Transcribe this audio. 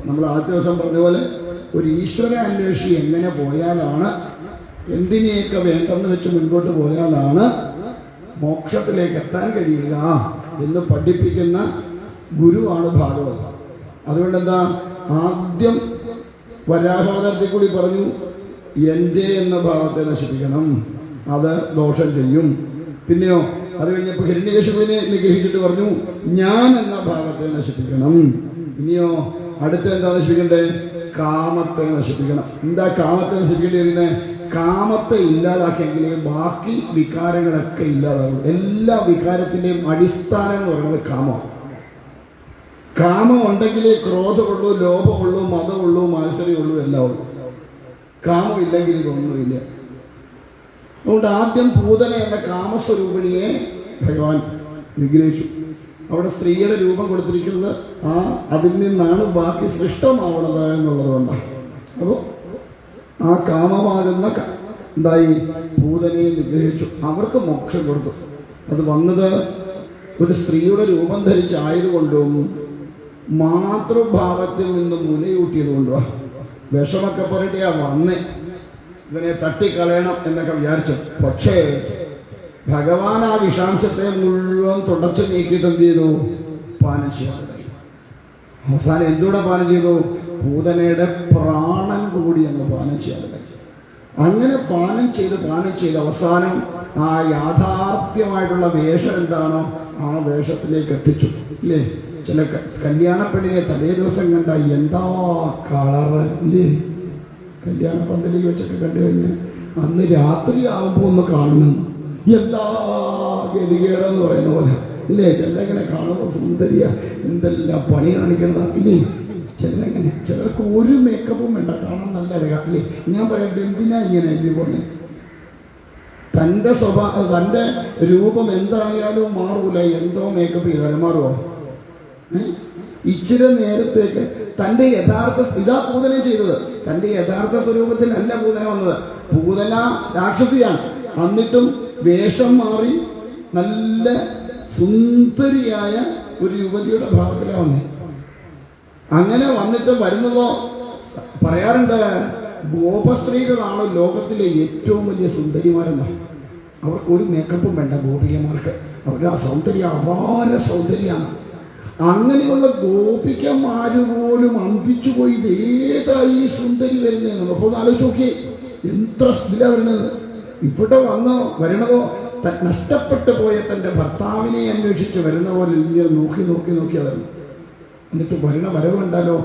നമ്മൾ ആദ്യ ദിവസം പറഞ്ഞ പോലെ ഒരു ഈശ്വര അന്വേഷി എങ്ങനെ പോയാലാണ്, എന്തിനെയൊക്കെ വേണ്ടെന്ന് വെച്ച് മുൻപോട്ട് പോയാലാണ് മോക്ഷത്തിലേക്ക് എത്താൻ കഴിയുക എന്ന് പഠിപ്പിക്കുന്ന ഗുരുവാണ് ഭാഗവതം. അതുകൊണ്ട് എന്താ, ആദ്യം വരാഹാവതാരത്തിൽ കൂടി പറഞ്ഞു എൻ്റെ എന്ന ഭാവത്തെ നശിപ്പിക്കണം, അത് ദോഷം ചെയ്യും. പിന്നെയോ അത് കഴിഞ്ഞപ്പോൾ ഹിരണ്യകശിപുവിനെ നിഗ്രഹിച്ചിട്ട് പറഞ്ഞു ഞാൻ എന്ന ഭാവത്തെ നശിപ്പിക്കണം. ഇനിയോ അടുത്ത എന്താ നശിപ്പിക്കണ്ടേ? കാമത്തെ നശിപ്പിക്കണം. എന്താ കാമത്തെ നശിപ്പിക്കേണ്ടി വരുന്നത്? കാമത്തെ ഇല്ലാതാക്കിയെങ്കിലേ ബാക്കി വികാരങ്ങളൊക്കെ ഇല്ലാതാകും. എല്ലാ വികാരത്തിൻ്റെയും അടിസ്ഥാനം എന്ന് പറയുന്നത് കാമം. കാമം ഉണ്ടെങ്കിലേ ക്രോധമുള്ളൂ, ലോഭമുള്ളൂ, മതമുള്ളൂ, മാത്സര്യമുള്ളൂ, എല്ലാം ഉള്ളൂ. കാമം ഇല്ലെങ്കിൽ ഇതൊന്നുമില്ല. അതുകൊണ്ട് ആദ്യം പൂതന എന്ന കാമസ്വരൂപിണിയെ ഭഗവാൻ നിഗ്രഹിച്ചു. അവിടെ സ്ത്രീയുടെ രൂപം കൊടുത്തിരിക്കുന്നത് അതിൽ നിന്നാണ് ബാക്കി സൃഷ്ടമാവണത് എന്നുള്ളത് കൊണ്ടാണ്. അപ്പോൾ ആ കാമമാകുന്ന എന്തായി പൂതനയെ നിഗ്രഹിച്ചു, അവർക്ക് മോക്ഷം കൊടുത്തു. അത് വന്നത് ഒരു സ്ത്രീയുടെ രൂപം ധരിച്ചായതുകൊണ്ടും മാതൃഭാവത്തിൽ നിന്നും മുലയൂട്ടിയത് കൊണ്ടുമാണ്. വിഷമൊക്കെ പുരട്ടിയാ വന്നേ, ഇവനെ തട്ടിക്കളയണം എന്നൊക്കെ വിചാരിച്ചു. പക്ഷേ ഭഗവാൻ ആ വിഷാംശത്തെ മുഴുവൻ തുടച്ചു നീക്കിയിട്ട് എന്ത് ചെയ്തു? പാനം ചെയ്യാൻ. അവസാനം എന്തുകൂടെ പാനം ചെയ്തു? പൂതനയുടെ പ്രാണൻ കൂടി അങ്ങ് പാനം ചെയ്യാൻ. അങ്ങനെ പാനം ചെയ്ത് അവസാനം ആ യാഥാർത്ഥ്യമായിട്ടുള്ള വേഷം എന്താണോ ആ വേഷത്തിലേക്ക് എത്തിച്ചു. ഇല്ലേ, ചില കല്യാണ പെണ്ണിനെ തലേ ദിവസം കണ്ട എന്താ കളറ് ഇല്ലേ, കല്യാണ പന്തലിൽ വെച്ചൊക്കെ കണ്ടു കഴിഞ്ഞാൽ അന്ന് രാത്രി ആകുമ്പോൾ ഒന്ന് കാണുന്നു എന്താ ഗതികേടെന്ന് പറയുന്ന പോലെ ഇല്ലേ. ചിലങ്ങനെ കാണുമ്പോൾ സുന്ദരിയ, എന്തെല്ലാം പണി കാണിക്കണതാക്കില്ലേ. ചിലങ്ങനെ, ചിലർക്ക് ഒരു മേക്കപ്പും വേണ്ട, കാണാൻ നല്ല അല്ലേ. ഞാൻ പറയട്ടെ, എന്തിനാ ഇങ്ങനെ ഇതുപോലെ തൻ്റെ തൻ്റെ രൂപം എന്തായാലും മാറൂല. എന്തോ മേക്കപ്പ് ചെയ്താലും മാറുമോ? ഇച്ചിരി നേരത്തേക്ക് തൻ്റെ യഥാർത്ഥ ഇതാ പൂതന ചെയ്തത്. തൻ്റെ യഥാർത്ഥ സ്വരൂപത്തിൽ അല്ല പൂതന വന്നത്. പൂതന രാക്ഷസിയാണ്. എന്നിട്ടും വേഷം മാറി നല്ല സുന്ദരിയായ ഒരു യുവതിയുടെ ഭാവത്തിലാണ് വന്നത്. അങ്ങനെ വന്നിട്ട് വരുന്നതോ പറയാറുണ്ട്, ഗോപസ്ത്രീകളാണ് ലോകത്തിലെ ഏറ്റവും വലിയ സുന്ദരിമാരെന്നാണ്. അവർക്ക് ഒരു മേക്കപ്പും വേണ്ട ഗോപികമാർക്ക്. അവരുടെ ആ സൗന്ദര്യം അപാര സൗന്ദര്യമാണ്. അങ്ങനെയുള്ള ഗോപികമാര് പോലും അമ്പിച്ചു പോയി ഇതേതായി സുന്ദരി വരുന്നതെന്ന്. അപ്പോൾ ആലോചിച്ച് നോക്കിയേ, എത്ര ഇതിലാണ് വരുന്നത്. ഇവിടെ വരണതോ നഷ്ടപ്പെട്ടു പോയ തൻ്റെ ഭർത്താവിനെ അന്വേഷിച്ച് വരുന്ന പോലെ ഇങ്ങനെ നോക്കി വരുന്നു. എന്നിട്ട് വരണ വരവ് കണ്ടാലോ